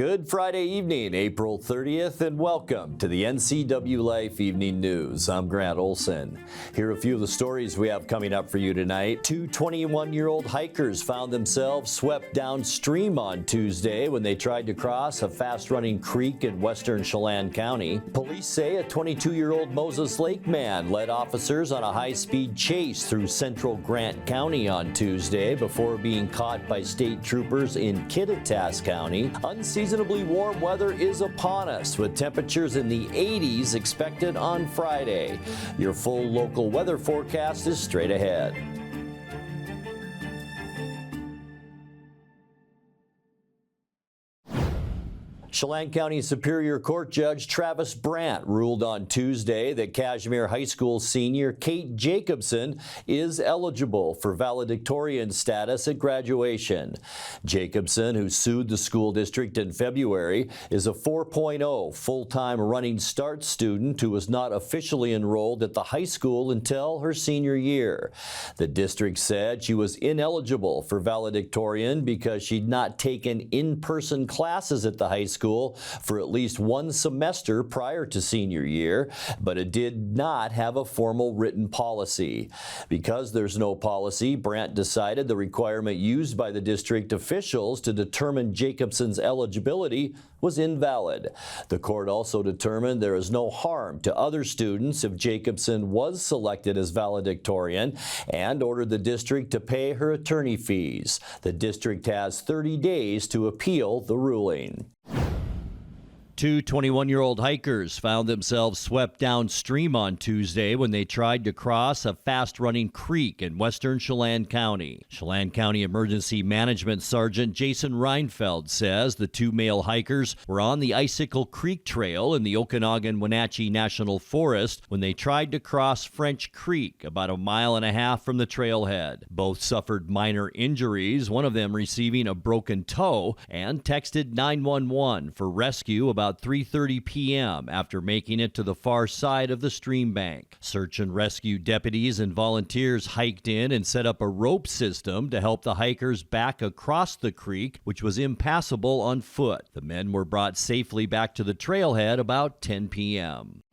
Good Friday evening, April 30th, and welcome to the NCWLIFE Evening News. I'm Grant Olson. Here are a few of the stories we have coming up for you tonight. Two 21-year-old hikers found themselves swept downstream on Tuesday when they tried to cross a fast-running creek in western Chelan County. Police say a 22-year-old Moses Lake man led officers on a high-speed chase through central Brandt County on Tuesday before being caught by state troopers in Kittitas County. Unseasonably warm weather is upon us, with temperatures in the 80s expected on Friday. Your full local weather forecast is straight ahead. Chelan County Superior Court Judge Travis Brandt ruled on Tuesday that Cashmere High School senior Kate Jacobson is eligible for valedictorian status at graduation. Jacobson, who sued the school district in February, is a 4.0 full-time running start student who was not officially enrolled at the high school until her senior year. The district said she was ineligible for valedictorian because she'd not taken in-person classes at the high school for at least one semester prior to senior year, but it did not have a formal written policy. Because there's no policy, Brandt decided the requirement used by the district officials to determine Jacobson's eligibility was invalid. The court also determined there is no harm to other students if Jacobson was selected as valedictorian and ordered the district to pay her attorney fees. The district has 30 days to appeal the ruling. Two 21-year-old hikers found themselves swept downstream on Tuesday when they tried to cross a fast-running creek in western Chelan County. Chelan County Emergency Management Sergeant Jason Reinfeld says the two male hikers were on the Icicle Creek Trail in the Okanagan-Wenatchee National Forest when they tried to cross French Creek about a mile and a half from the trailhead. Both suffered minor injuries, one of them receiving a broken toe, and texted 911 for rescue about 3:30 p.m. after making it to the far side of the stream bank. Search and rescue deputies and volunteers hiked in and set up a rope system to help the hikers back across the creek, which was impassable on foot. The men were brought safely back to the trailhead about 10 p.m.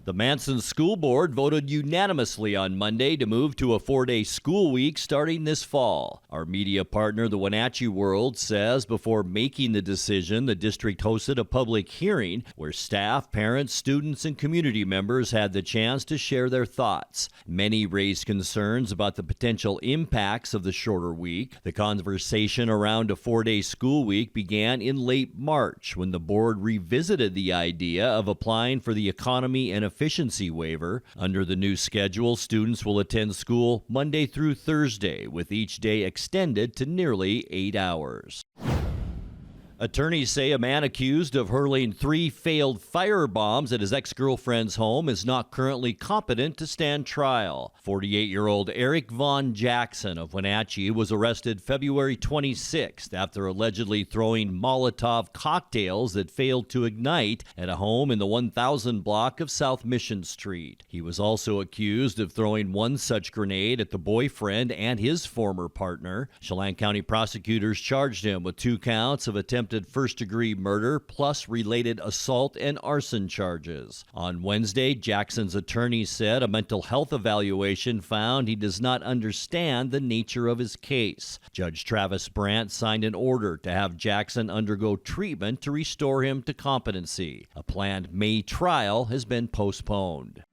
The Manson School Board voted unanimously on Monday to move to a 4-day school week starting this fall. Our media partner, the Wenatchee World, says before making the decision, the district hosted a public hearing where staff, parents, students, and community members had the chance to share their thoughts. Many raised concerns about the potential impacts of the shorter week. The conversation around a 4-day school week began in late March when the board revisited the idea of applying for the economy and efficiency waiver. Under the new schedule, students will attend school Monday through Thursday, with each day extended to nearly 8 hours. Attorneys say a man accused of hurling 3 failed firebombs at his ex-girlfriend's home is not currently competent to stand trial. 48-year-old Eric Vaughn Jackson of Wenatchee was arrested February 26th after allegedly throwing Molotov cocktails that failed to ignite at a home in the 1000 block of South Mission Street. He was also accused of throwing one such grenade at the boyfriend and his former partner. Chelan County prosecutors charged him with 2 counts of attempted first-degree murder plus related assault and arson charges. On Wednesday, Jackson's attorney said a mental health evaluation found he does not understand the nature of his case. Judge Travis Brandt signed an order to have Jackson undergo treatment to restore him to competency. A planned May trial has been postponed.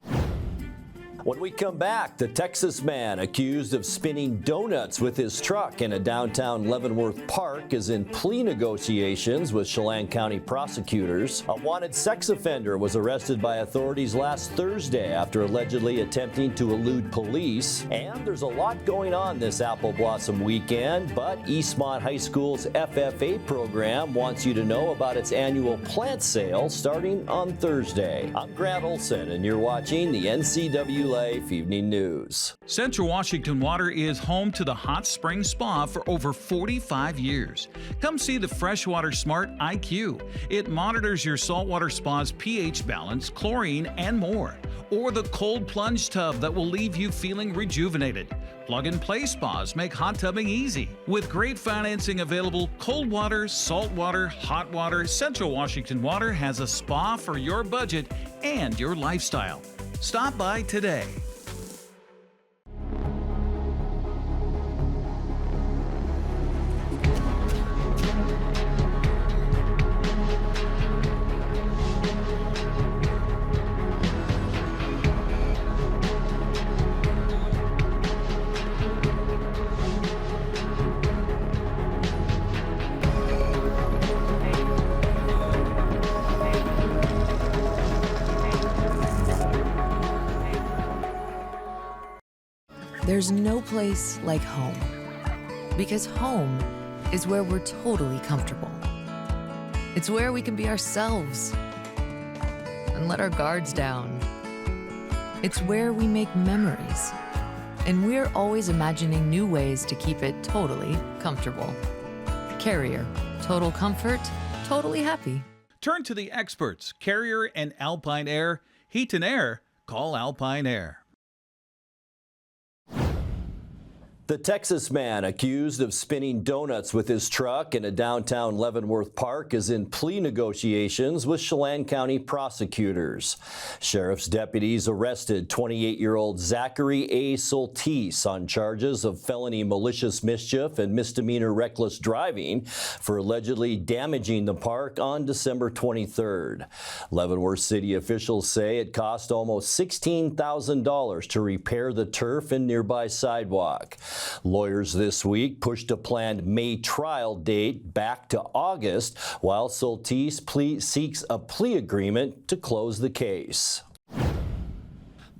When we come back, the Texas man accused of spinning donuts with his truck in a downtown Leavenworth park is in plea negotiations with Chelan County prosecutors. A wanted sex offender was arrested by authorities last Thursday after allegedly attempting to elude police. And there's a lot going on this Apple Blossom weekend, but Eastmont High School's FFA program wants you to know about its annual plant sale starting on Thursday. I'm Grant Olson, and you're watching the NCWLIFE Evening News. Central Washington Water is home to the Hot Spring Spa for over 45 years. Come see the Freshwater Smart IQ. It monitors your saltwater spa's pH balance, chlorine, and more. Or the cold plunge tub that will leave you feeling rejuvenated. Plug-and-play spas make hot tubbing easy. With great financing available, cold water, salt water, hot water, Central Washington Water has a spa for your budget and your lifestyle. Stop by today. There's no place like home, because home is where we're totally comfortable. It's where we can be ourselves and let our guards down. It's where we make memories, and we're always imagining new ways to keep it totally comfortable. Carrier, total comfort, totally happy. Turn to the experts, Carrier and Alpine Air. Heat and air, call Alpine Air. The Texas man accused of spinning donuts with his truck in a downtown Leavenworth park is in plea negotiations with Chelan County prosecutors. Sheriff's deputies arrested 28-year-old Zachary A. Soltise on charges of felony malicious mischief and misdemeanor reckless driving for allegedly damaging the park on December 23rd. Leavenworth city officials say it cost almost $16,000 to repair the turf and nearby sidewalk. Lawyers this week pushed a planned May trial date back to August, while Soltise seeks a plea agreement to close the case.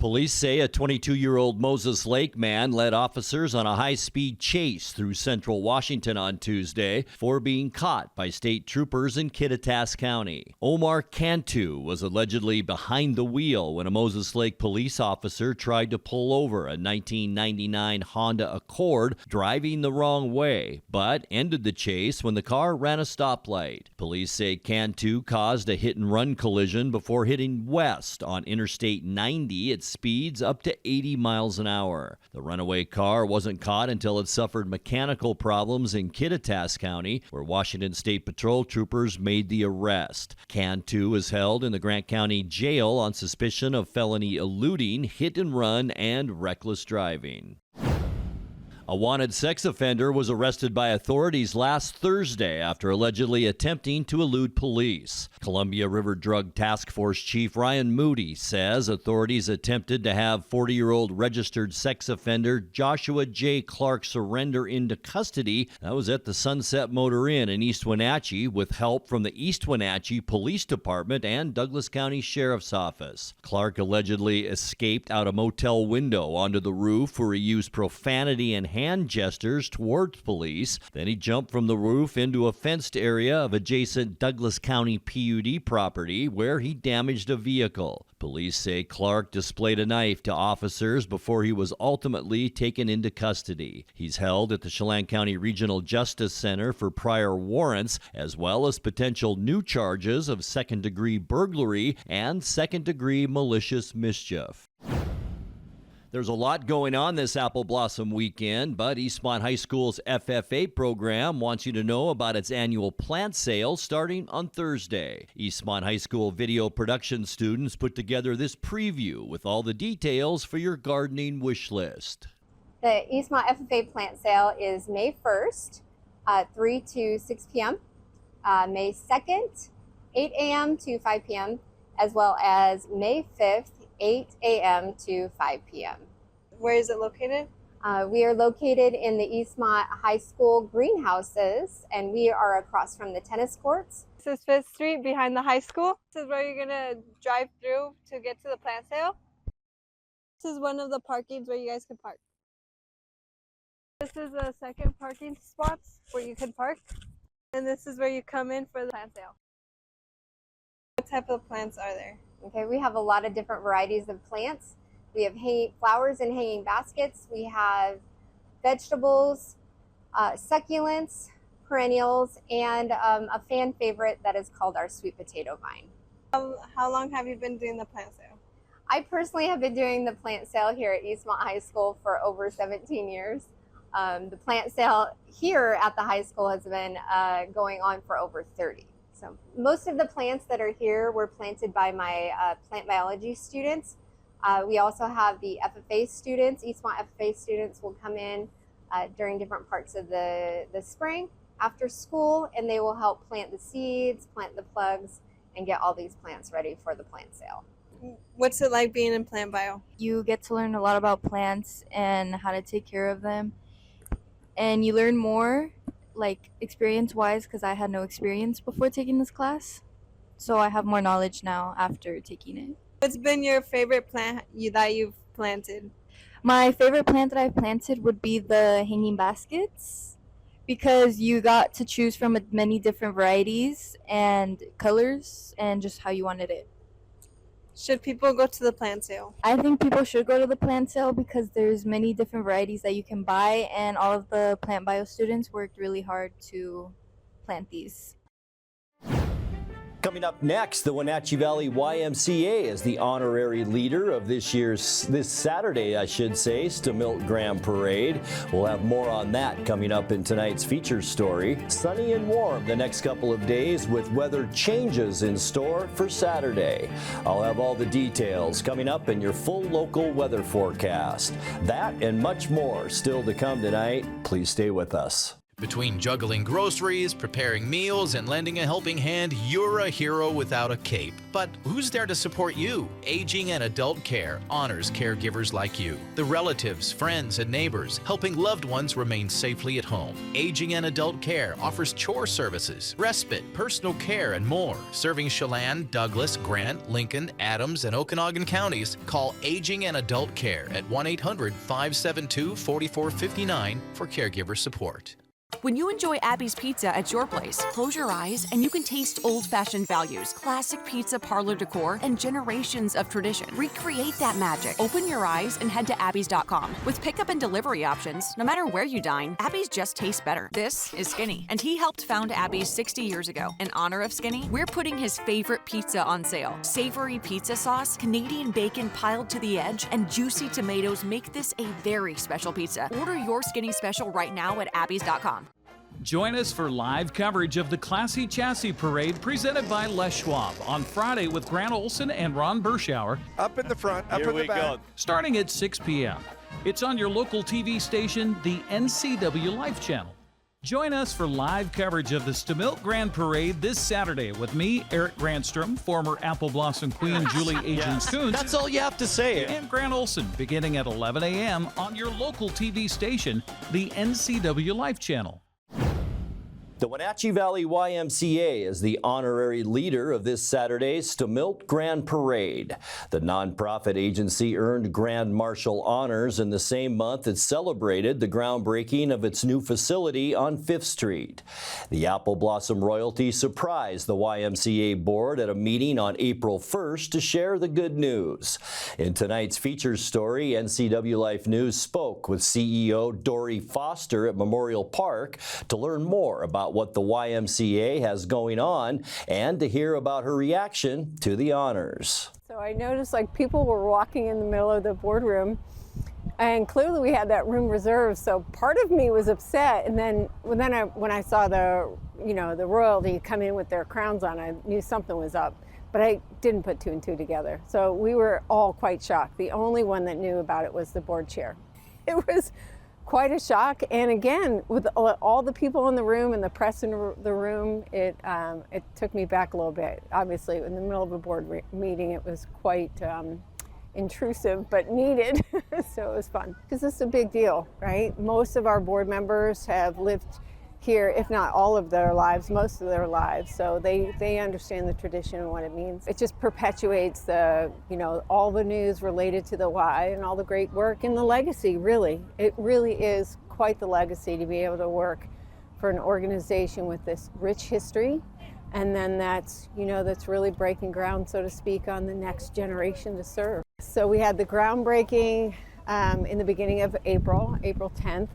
Police say a 22-year-old Moses Lake man led officers on a high-speed chase through central Washington on Tuesday before being caught by state troopers in Kittitas County. Omar Cantu was allegedly behind the wheel when a Moses Lake police officer tried to pull over a 1999 Honda Accord driving the wrong way, but ended the chase when the car ran a stoplight. Police say Cantu caused a hit-and-run collision before hitting west on Interstate 90 at speeds up to 80 miles an hour. The runaway car wasn't caught until it suffered mechanical problems in Kittitas County, where Washington State Patrol troopers made the arrest. Cantu is held in the Brandt County Jail on suspicion of felony eluding, hit and run, and reckless driving. A wanted sex offender was arrested by authorities last Thursday after allegedly attempting to elude police. Columbia River Drug Task Force Chief Ryan Moody says authorities attempted to have 40-year-old registered sex offender Joshua J. Clark surrender into custody. That was at the Sunset Motor Inn in East Wenatchee with help from the East Wenatchee Police Department and Douglas County Sheriff's Office. Clark allegedly escaped out a motel window onto the roof where he used profanity and hand gestures towards police. Then he jumped from the roof into a fenced area of adjacent Douglas County PUD property where he damaged a vehicle. Police say Clark displayed a knife to officers before he was ultimately taken into custody. He's held at the Chelan County Regional Justice Center for prior warrants, as well as potential new charges of second-degree burglary and second-degree malicious mischief. There's a lot going on this Apple Blossom weekend, but Eastmont High School's FFA program wants you to know about its annual plant sale starting on Thursday. Eastmont High School video production students put together this preview with all the details for your gardening wish list. The Eastmont FFA plant sale is May 1st, 3 to 6 p.m., May 2nd, 8 a.m. to 5 p.m., as well as May 5th, 8 a.m. to 5 p.m. Where is it located? We are located in the Eastmont High School greenhouses, and we are across from the tennis courts. This is 5th Street behind the high school. This is where you're gonna drive through to get to the plant sale. This is one of the parkings where you guys can park. This is the second parking spots where you can park. And this is where you come in for the plant sale. What type of plants are there? Okay, we have a lot of different varieties of plants. We have flowers in hanging baskets. We have vegetables, succulents, perennials, and a fan favorite that is called our sweet potato vine. How long have you been doing the plant sale? I personally have been doing the plant sale here at Eastmont High School for over 17 years. The plant sale here at the high school has been going on for over 30. So most of the plants that are here were planted by my plant biology students. We also have the FFA students. Eastmont FFA students will come in during different parts of the spring after school, and they will help plant the seeds, plant the plugs, and get all these plants ready for the plant sale. What's it like being in plant bio? You get to learn a lot about plants and how to take care of them. And you learn more, like experience-wise, because I had no experience before taking this class. So I have more knowledge now after taking it. What's been your favorite plant that you've planted? My favorite plant that I've planted would be the hanging baskets, because you got to choose from many different varieties and colors and just how you wanted it. Should people go to the plant sale? I think people should go to the plant sale because there's many different varieties that you can buy, and all of the plant bio students worked really hard to plant these. Coming up next, the Wenatchee Valley YMCA is the honorary leader of this Saturday, Stemilt Grand Parade. We'll have more on that coming up in tonight's feature story. Sunny and warm the next couple of days with weather changes in store for Saturday. I'll have all the details coming up in your full local weather forecast. That and much more still to come tonight. Please stay with us. Between juggling groceries, preparing meals, and lending a helping hand, you're a hero without a cape. But who's there to support you? Aging and Adult Care honors caregivers like you, the relatives, friends, and neighbors, helping loved ones remain safely at home. Aging and Adult Care offers chore services, respite, personal care, and more. Serving Chelan, Douglas, Grant, Lincoln, Adams, and Okanagan counties, call Aging and Adult Care at 1-800-572-4459 for caregiver support. When you enjoy Abby's Pizza at your place, close your eyes and you can taste old-fashioned values, classic pizza parlor decor, and generations of tradition. Recreate that magic. Open your eyes and head to abbys.com. With pickup and delivery options, no matter where you dine, Abby's just tastes better. This is Skinny, and he helped found Abby's 60 years ago. In honor of Skinny, we're putting his favorite pizza on sale. Savory pizza sauce, Canadian bacon piled to the edge, and juicy tomatoes make this a very special pizza. Order your Skinny special right now at abbys.com. Join us for live coverage of the Classy Chassis Parade presented by Les Schwab on Friday with Grant Olson and Ron Berschauer. Up in the front, up in the back. Starting at 6 p.m. It's on your local TV station, the NCWLIFE channel. Join us for live coverage of the Stemilt Grand Parade this Saturday with me, Eric Grandstrom, former Apple Blossom Queen Julie Agins-Coons. That's all you have to say. And Grant Olson, beginning at 11 a.m. on your local TV station, the NCWLIFE channel. The Wenatchee Valley YMCA is the honorary leader of this Saturday's Stemilt Grand Parade. The nonprofit agency earned Grand Marshal honors in the same month it celebrated the groundbreaking of its new facility on 5th Street. The Apple Blossom royalty surprised the YMCA board at a meeting on April 1st to share the good news. In tonight's features story, NCWLIFE News spoke with CEO Dory Foster at Memorial Park to learn more about what the YMCA has going on and to hear about her reaction to the honors. So I noticed like people were walking in the middle of the boardroom, and clearly we had that room reserved. So part of me was upset, and then when I saw the royalty come in with their crowns on, I knew something was up. But I didn't put two and two together. So we were all quite shocked. The only one that knew about it was the board chair. It was quite a shock, and again, with all the people in the room and the press in the room, it took me back a little bit. Obviously, in the middle of a board meeting, it was quite intrusive, but needed, so it was fun. Because it's a big deal, right? Most of our board members have lived here, if not all of their lives, most of their lives, so they understand the tradition and what it means. It just perpetuates all the news related to the Y and all the great work and the legacy, really. It really is quite the legacy to be able to work for an organization with this rich history, and then that's really breaking ground, so to speak, on the next generation to serve. So we had the groundbreaking in the beginning of April 10th.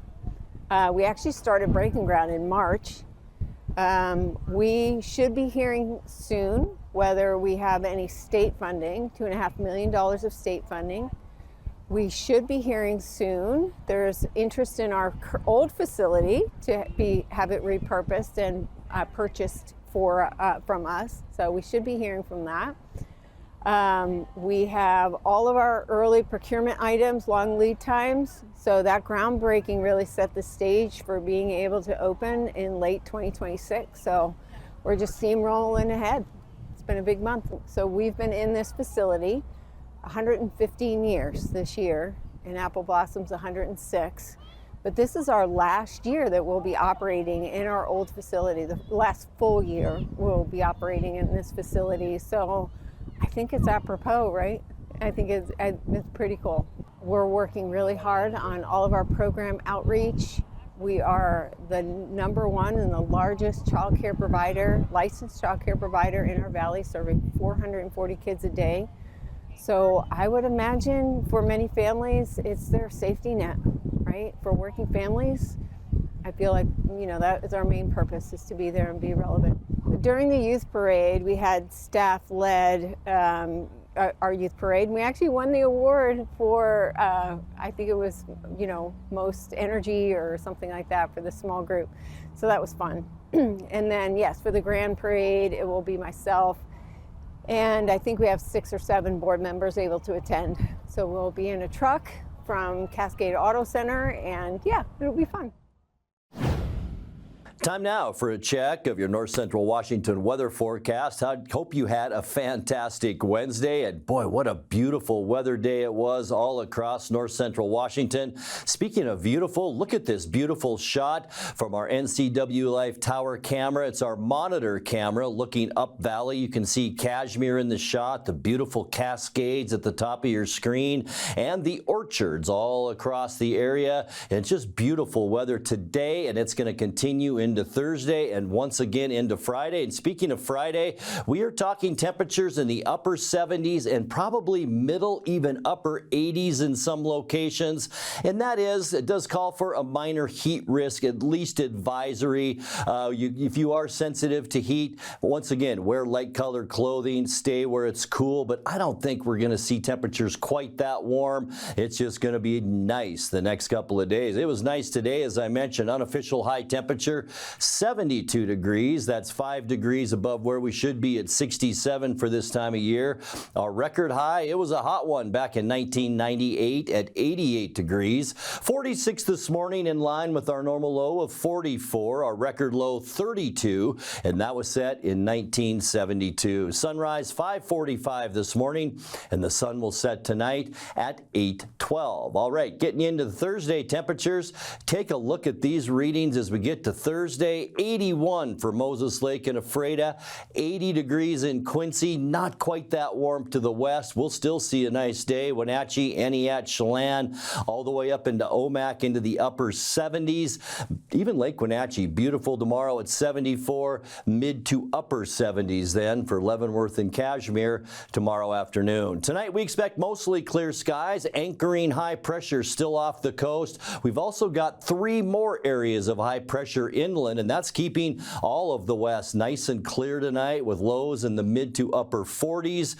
We actually started breaking ground in March. We should be hearing soon whether we have any state funding, $2.5 million of state funding. We should be hearing soon. There's interest in our old facility to have it repurposed and purchased from us. So we should be hearing from that. We have all of our early procurement items, long lead times. So that groundbreaking really set the stage for being able to open in late 2026. So we're just steamrolling ahead. It's been a big month. So we've been in this facility 115 years this year, and Apple Blossom's 106. But this is our last year that we'll be operating in our old facility. The last full year we'll be operating in this facility. So I think it's apropos, right? I think it's pretty cool. We're working really hard on all of our program outreach. We are the #1 and the largest child care provider, licensed child care provider in our valley, serving 440 kids a day. So I would imagine for many families, it's their safety net, right? For working families, I feel like, that is our main purpose, is to be there and be relevant. During the youth parade, we had staff led our youth parade, and we actually won the award for, I think it was, most energy or something like that for the small group. So that was fun. And then, yes, for the grand parade, it will be myself. And I think we have 6 or 7 board members able to attend. So we'll be in a truck from Cascade Auto Center, and yeah, it'll be fun. Time now for a check of your North Central Washington weather forecast. I hope you had a fantastic Wednesday, and boy, what a beautiful weather day it was all across North Central Washington. Speaking of beautiful, look at this beautiful shot from our NCWLIFE tower camera. It's our monitor camera looking up valley. You can see Cashmere in the shot, the beautiful cascades at the top of your screen, and the orchards all across the area. And it's just beautiful weather today, and it's going to continue into Thursday and once again into Friday. And speaking of Friday, we are talking temperatures in the upper 70s and probably middle, even upper 80s in some locations. And that is, it does call for a minor heat risk, at least advisory. If you are sensitive to heat, once again, wear light colored clothing, stay where it's cool, but I don't think we're going to see temperatures quite that warm. It's just going to be nice the next couple of days. It was nice today, as I mentioned, unofficial high temperature 72 degrees. That's 5 degrees above where we should be at 67 for this time of year. Our record high, it was a hot one back in 1998 at 88 degrees. 46 this morning, in line with our normal low of 44. Our record low 32, and that was set in 1972. Sunrise 5:45 this morning, and the sun will set tonight at 8:12. All right, getting into the Thursday temperatures. Take a look at these readings as we get to Thursday. 81 for Moses Lake and Ephrata, 80 degrees in Quincy, not quite that warm to the west. We'll still see a nice day. Wenatchee, Entiat, Chelan, all the way up into Omak into the upper 70s. Even Lake Wenatchee, beautiful tomorrow at 74, mid to upper 70s then for Leavenworth and Cashmere tomorrow afternoon. Tonight we expect mostly clear skies, anchoring high pressure still off the coast. We've also got 3 more areas of high pressure inland, and that's keeping all of the west nice and clear tonight with lows in the mid to upper 40s.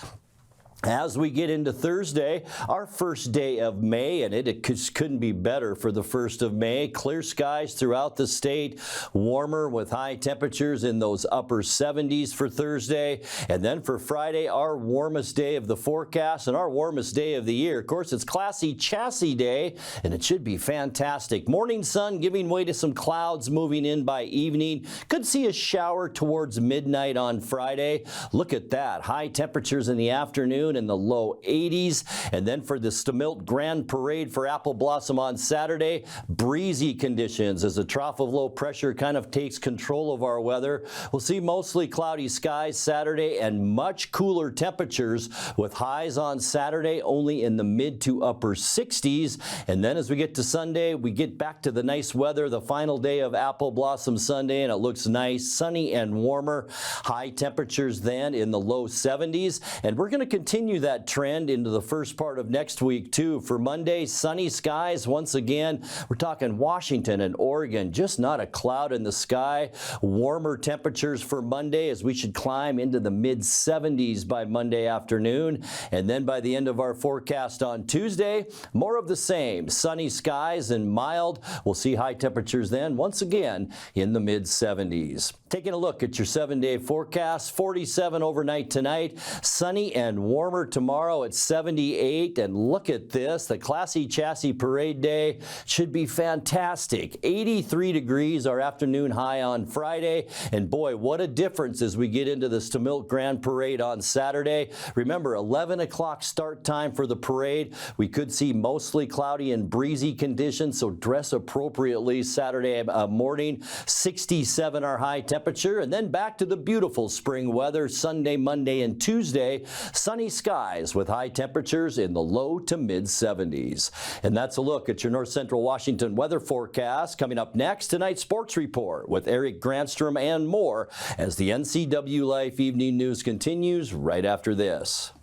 As we get into Thursday, our first day of May, and it just couldn't be better for the 1st of May. Clear skies throughout the state, warmer with high temperatures in those upper 70s for Thursday. And then for Friday, our warmest day of the forecast and our warmest day of the year. Of course, it's Classy Chassis Day, and it should be fantastic. Morning sun giving way to some clouds moving in by evening. Could see a shower towards midnight on Friday. Look at that. High temperatures in the afternoon in the low 80s. And then for the Stamilt Grand Parade for Apple Blossom on Saturday, breezy conditions as a trough of low pressure kind of takes control of our weather. We'll see mostly cloudy skies Saturday and much cooler temperatures with highs on Saturday only in the mid to upper 60s. And then as we get to Sunday, we get back to the nice weather, the final day of Apple Blossom Sunday, and it looks nice, sunny and warmer. High temperatures then in the low 70s. And we're going to continue continue that trend into the first part of next week, too. For Monday, sunny skies once again. We're talking Washington and Oregon, just not a cloud in the sky. Warmer temperatures for Monday as we should climb into the mid-70s by Monday afternoon. And then by the end of our forecast on Tuesday, more of the same. Sunny skies and mild. We'll see high temperatures then once again in the mid-70s. Taking a look at your 7-day forecast, 47 overnight tonight, sunny and warmer tomorrow at 78. And look at this, the Classy Chassis Parade Day should be fantastic. 83 degrees, our afternoon high on Friday. And boy, what a difference as we get into the Stamilk Grand Parade on Saturday. Remember, 11 o'clock start time for the parade. We could see mostly cloudy and breezy conditions, so dress appropriately Saturday morning. 67 our high temperature, and then back to the beautiful spring weather Sunday, Monday, and Tuesday. Sunny skies with high temperatures in the low to mid 70s. And that's a look at your North Central Washington weather forecast. Coming up next, tonight's sports report with Eric Grantstrom and more as the NCWLIFE Evening News continues right after this.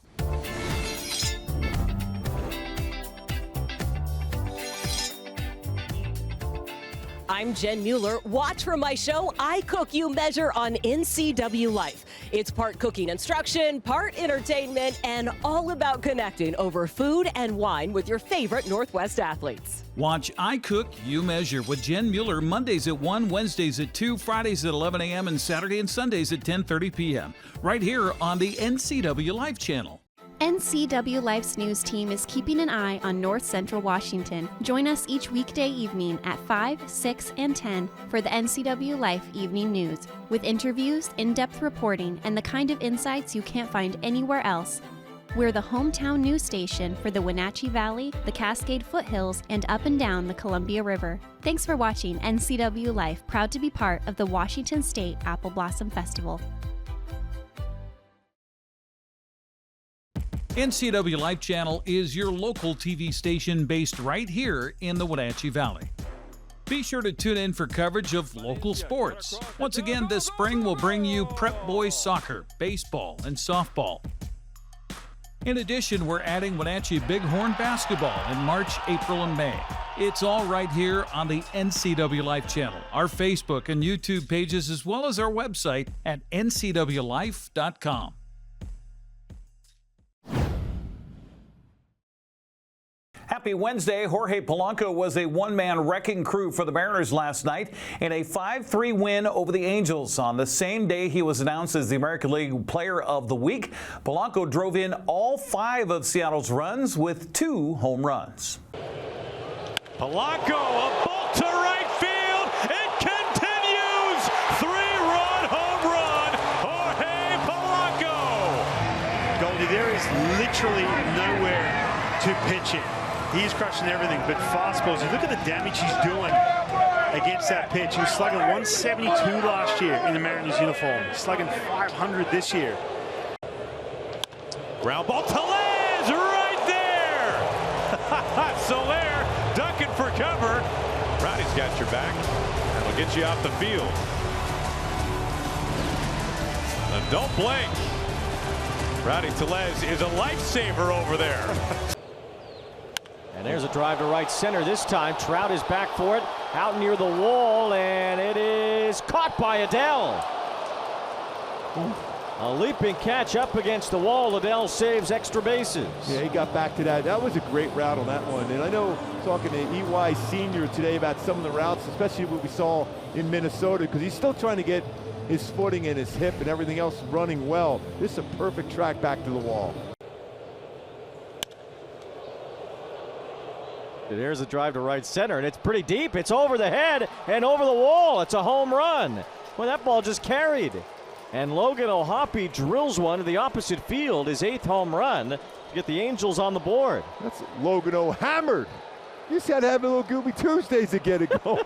I'm Jen Mueller. Watch for my show, I Cook, You Measure on NCWLIFE. It's part cooking instruction, part entertainment, and all about connecting over food and wine with your favorite Northwest athletes. Watch I Cook, You Measure with Jen Mueller Mondays at 1, Wednesdays at 2, Fridays at 11 a.m., and Saturday and Sundays at 10:30 p.m. right here on the NCWLIFE channel. NCWLIFE's news team is keeping an eye on North Central Washington. Join us each weekday evening at 5, 6, and 10 for the NCWLIFE Evening News, with interviews, in-depth reporting, and the kind of insights you can't find anywhere else. We're the hometown news station for the Wenatchee Valley, the Cascade Foothills, and up and down the Columbia River. Thanks for watching NCWLIFE, proud to be part of the Washington State Apple Blossom Festival. NCWLIFE channel is your local TV station based right here in the Wenatchee Valley. Be sure to tune in for coverage of local sports. Once again, this spring we'll bring you prep boys soccer, baseball, and softball. In addition, we're adding Wenatchee Bighorn basketball in March, April, and May. It's all right here on the NCWLIFE channel, our Facebook and YouTube pages, as well as our website at ncwlife.com. Happy Wednesday. Jorge Polanco was a one-man wrecking crew for the Mariners last night in a 5-3 win over the Angels. On the same day he was announced as the American League Player of the Week, Polanco drove in all 5 of Seattle's runs with 2 home runs. Polanco, a ball to right field. It continues. 3-run home run. Jorge Polanco. Goldie, there is literally nowhere to pitch it. He's crushing everything, but fastballs, you look at the damage he's doing against that pitch. He was slugging 172 last year in the Mariners uniform. He's slugging 500 this year. Ground ball to Liz right there. Soler ducking for cover. Rowdy's got your back. That'll get you off the field. And don't blink. Rowdy Tellez is a lifesaver over there. And there's a drive to right center this time. Trout is back for it, out near the wall, and it is caught by Adele. A leaping catch up against the wall. Adele saves extra bases. Yeah, he got back to that. That was a great route on that one. And I know talking to EY Senior today about some of the routes, especially what we saw in Minnesota, because he's still trying to get his footing and his hip and everything else running well. This is a perfect track back to the wall. There's a drive to right center, and it's pretty deep. It's over the head and over the wall. It's a home run. Well, that ball just carried. And Logan O'Hoppe drills one to the opposite field, his 8th home run, to get the Angels on the board. That's Logan O'Hammered. You just had to have a little Gooby Tuesdays to get it going.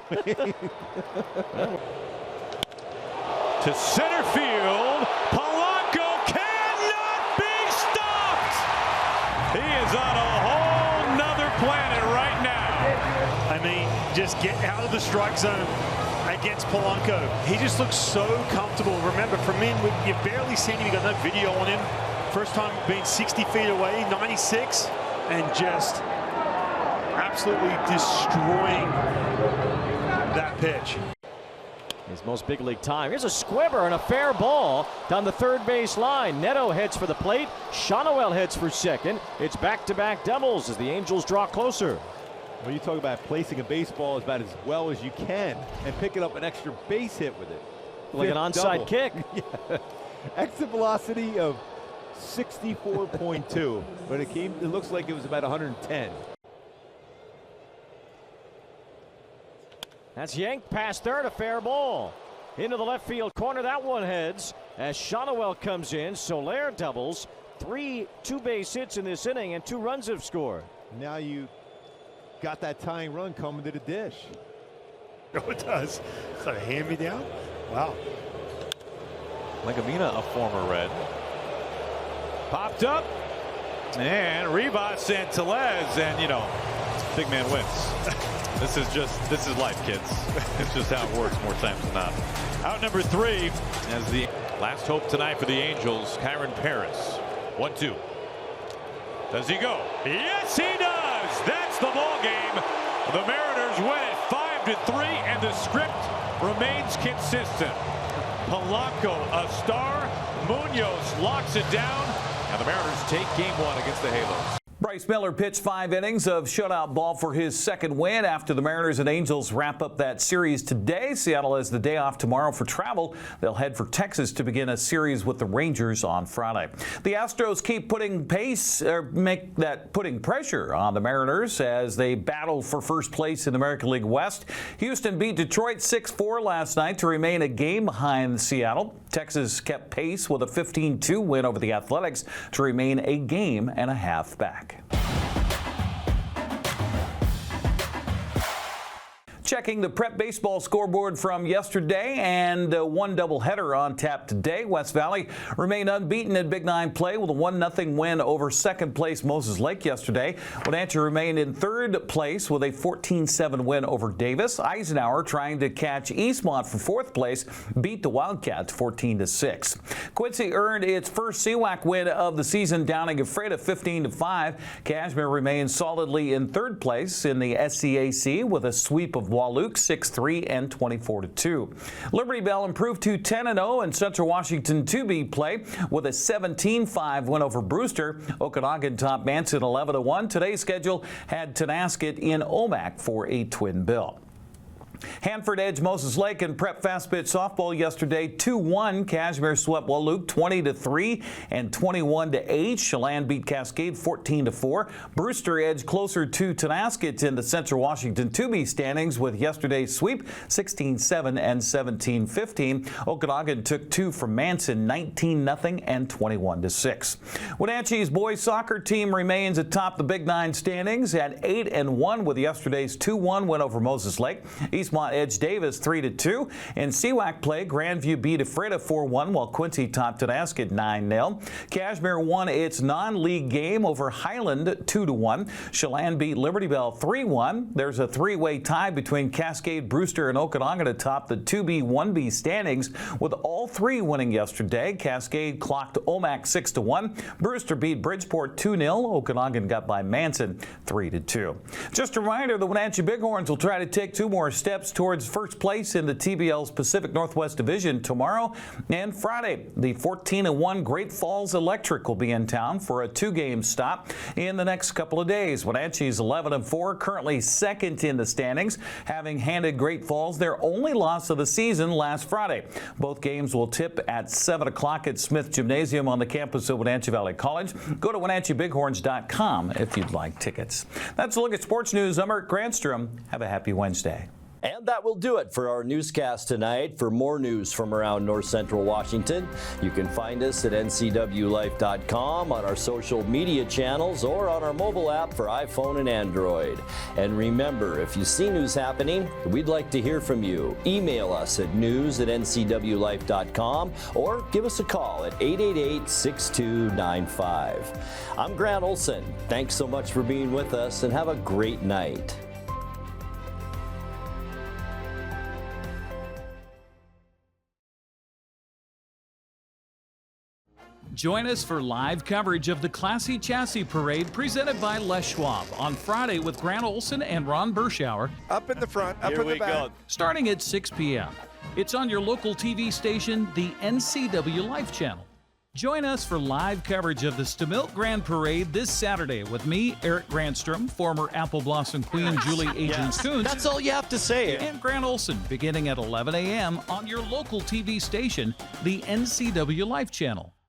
To center field, Polanco cannot be stopped. He is on a whole nother planet right now. I mean, just get out of the strike zone against Polanco. He just looks so comfortable. Remember, from him, you've barely seen him. You got no video on him. First time being 60 feet away, 96, and just absolutely destroying that pitch. His most big league time. Here's a squibber and a fair ball down the third base line. Neto heads for the plate. Shonowell heads for second. It's back-to-back doubles as the Angels draw closer. When you talk about placing a baseball about as well as you can and picking up an extra base hit with it. Like an onside kick. Yeah. Exit velocity of 64.2, but it looks like it was about 110. That's yanked past third, a fair ball. Into the left field corner, that one heads as Shonowell comes in. Soler doubles. 3 two-base hits in this inning, and 2 runs have scored. Now you got that tying run coming to the dish. Oh, it does. Is that a hand-me-down? Wow. Legamina, a former Red. Popped up. And Rivas and Tellez, and, you know, big man wins. This is life, kids. It's just how it works more times than not. Out number 3 as the last hope tonight for the Angels, Kyron Paris. 1-2. Does he go? Yes, he does. That's the ball game. The Mariners win it 5-3, and the script remains consistent. Polanco a star. Munoz locks it down, and the Mariners take game 1 against the Halos. Bryce Miller pitched 5 innings of shutout ball for his second win after the Mariners and Angels wrap up that series today. Seattle has the day off tomorrow for travel. They'll head for Texas to begin a series with the Rangers on Friday. The Astros keep putting putting pressure on the Mariners as they battle for first place in the American League West. Houston beat Detroit 6-4 last night to remain a game behind Seattle. Texas kept pace with a 15-2 win over the Athletics to remain a game and a half back. Checking the prep baseball scoreboard from yesterday, and one doubleheader on tap today. West Valley remained unbeaten in Big 9 play with a 1-0 win over second place Moses Lake yesterday. Wenatchee remained in third place with a 14-7 win over Davis. Eisenhower, trying to catch Eastmont for fourth place, beat the Wildcats 14-6. Quincy earned its first CWAC win of the season, downing Ephrata 15-5. Cashmere remains solidly in third place in the SCAC with a sweep of Walluk 6-3 and 24-2. Liberty Bell improved to 10-0 in Central Washington 2B play with a 17-5 win over Brewster. Okanagan topped Manson 11-1. Today's schedule had Tonasket in Omak for a twin bill. Hanford edged Moses Lake in prep fast pitch softball yesterday 2-1. Cashmere swept Walluk 20-3 and 21-8. Chelan beat Cascade 14-4. Brewster edged closer to Tonasket in the Central Washington 2B standings with yesterday's sweep 16-7 and 17-15. Okanagan took 2 from Manson 19-0 and 21-6. Wenatchee's boys soccer team remains atop the Big 9 standings at 8-1 with yesterday's 2-1 win over Moses Lake. Eastmont edged Davis 3-2. In CWAC play, Grandview beat Ephrata 4-1 while Quincy topped Tonasket 9-0. Cashmere won its non-league game over Highland 2-1. Chelan beat Liberty Bell 3-1. There's a 3-way tie between Cascade, Brewster, and Okanagan to top the 2B, 1B standings with all 3 winning yesterday. Cascade clocked Omak 6-1. Brewster beat Bridgeport 2-0. Okanagan got by Manson 3-2. Just a reminder, the Wenatchee Bighorns will try to take 2 more steps towards first place in the TBL's Pacific Northwest Division tomorrow and Friday. The 14-1 Great Falls Electric will be in town for a 2-game stop in the next couple of days. Wenatchee's 11-4, currently second in the standings, having handed Great Falls their only loss of the season last Friday. Both games will tip at 7 o'clock at Smith Gymnasium on the campus of Wenatchee Valley College. Go to WenatcheeBighorns.com if you'd like tickets. That's a look at sports news. I'm Eric Grandstrom. Have a happy Wednesday. And that will do it for our newscast tonight. For more news from around North Central Washington, you can find us at NCWLIFE.com, on our social media channels, or on our mobile app for iPhone and Android. And remember, if you see news happening, we'd like to hear from you. Email us at news@ncwlife.com or give us a call at 888-6295. I'm Grant Olson. Thanks so much for being with us, and have a great night. Join us for live coverage of the Classy Chassis Parade presented by Les Schwab on Friday with Grant Olson and Ron Berschauer. Up in the front, up in the back. Starting at 6 p.m. It's on your local TV station, the NCWLIFE channel. Join us for live coverage of the Stamilk Grand Parade this Saturday with me, Eric Grandstrom, former Apple Blossom Queen Julie Agins-Kuhn. That's all you have to say. And Grant Olson, beginning at 11 a.m. on your local TV station, the NCWLIFE channel.